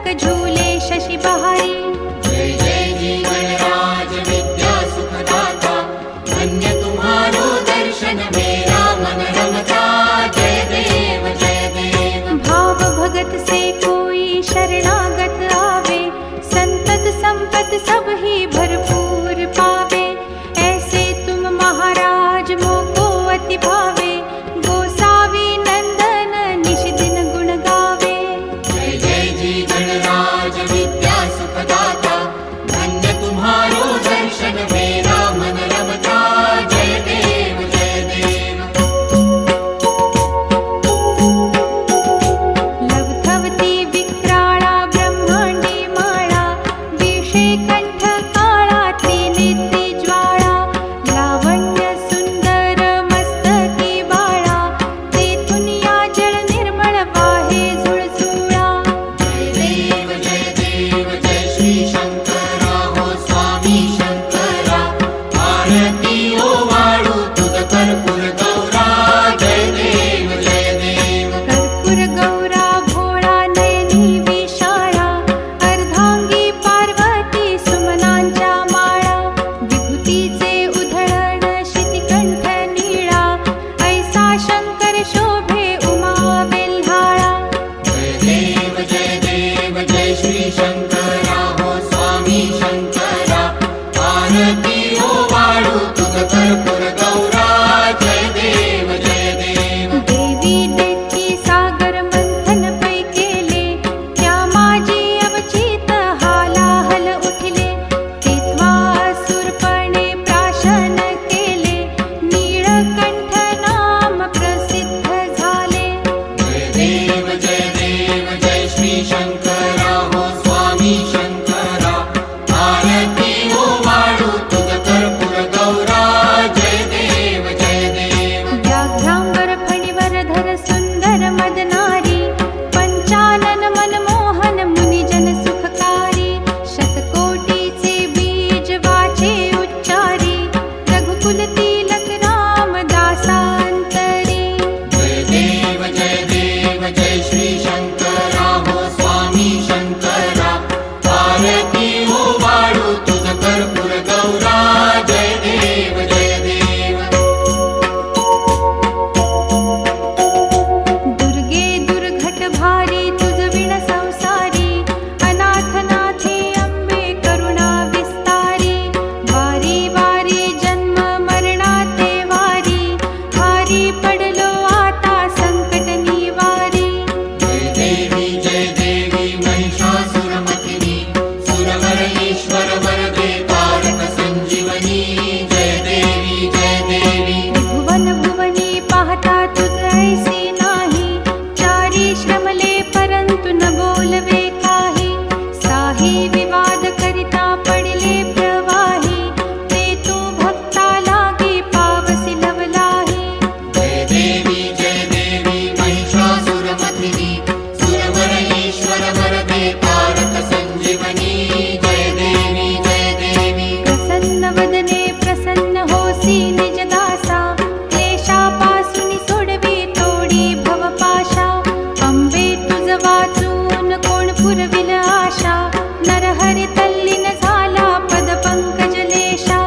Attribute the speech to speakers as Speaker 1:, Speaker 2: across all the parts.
Speaker 1: मस्तक झूले शशि बहारी।
Speaker 2: जय जय जीवनराज विद्या सुखदाता, धन्य तुम्हारो दर्शन मेरा मन रमता। जय देव जय देव।
Speaker 1: भाव भगत से कोई शरणागत आवे, संतत संपत सब ही भरपूर पावे। ऐसे तुम महाराज मोको अति भावे, गोसावी नंदन निश दिन गुण गावे।
Speaker 2: जय जय जीवनराज विद्या सुखदाता, धन्य तुम्हारो दर्शन मेरा मन रमता। जय देव जय देव।
Speaker 1: लवथवती विक्राळा ब्रह्मांडी माळा, विषे कंठ काळा त्रिनेत्री ज्वाळा। लावण्य सुंदर मस्तकी बाळा, तेथून या जळ निर्मळ वाहे झुळझुळा।
Speaker 2: जय देव जय श्री शंकरा हो स्वामी शंकरा, आरती ओ वाळू तुझ कर्पूर गौरा। जय देव जय देव।
Speaker 1: कर्पूर गौरा भोळा नयनी विशाळा, अर्धांगी पार्वती सुमनांच्या माळा। विभूतीचे उधळण शितिकंठ नीळा, ऐसा शंकर शोभे उमा बेल्हाळा।
Speaker 2: जय देव जय श्री शंकरा हो स्वामी शंकरा, आरती ओ वाळू तुझ कर्पूर गौरा। जय देव जय देव।
Speaker 1: देवी देठी सागर मंथन पै केले, त्या माझी अवचित हालाहल उठले। तेव्हा असुरपणे प्राशन केले, नीळकंठ नाम प्रसिद्ध झाले।
Speaker 2: जय देव जय श्री शंकरा हो स्वामी शंकरा, आरती ओ वाळू तुझ कर्पूर गौरा। जय देव जय देव।
Speaker 1: व्याघ्रांबर फणीवर धर सुंदर मदनारी, पंचानन मनमोहन मुनिजन सुखकारी। शतकोटीचे बीज वाचे उच्चारी, रघुकुल तिलक राम दासांतरी।
Speaker 2: जय देव जय श्री शंकरा हो स्वामी शंकरा, आरती ओ वाळू तुझ कर्पूर गौरा। जय देव जय देव।
Speaker 1: दुर्गे दुर्घट भारी तुझ विण संसारी, अनाथनाथे अंबे करुणा विस्तारी। वारी वारी जन्म मरणाते वारी, भारी पडलो आता संकट निवारी।
Speaker 2: जय देवी महिषासुरमर्दिनी, सुरवर ईश्वर वरदे तारक संजीवनी। जय देवी जय देवी।
Speaker 1: भुवन भुवनी पाहता तुझ ऐसी नाही, चारी श्रमले परंतु न बोलवे काही। साही विवाद करिता पडले प्रवाही, ते तू भक्ता लागी पावसी लवलाही।
Speaker 2: जय देवी महिषासुरमर्दिनी, सुरवर ईश्वर वरदे तारक संजीवनी। जय देवी जय देवी।
Speaker 1: प्रसन्न वदने प्रसन्न होसी निज दासा, क्लेशापासून सोडवी तोडी भवपाशा। अंबे तुझ वाचून कोण पुरविल आशा, नरहरी तल्लीन झाला पद पंकजलेशा।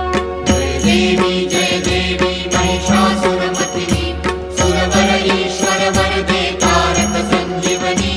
Speaker 2: जय देवी महिषासुरमर्दिनी, सुरवर ईश्वर वरदे तारक संजीवनी।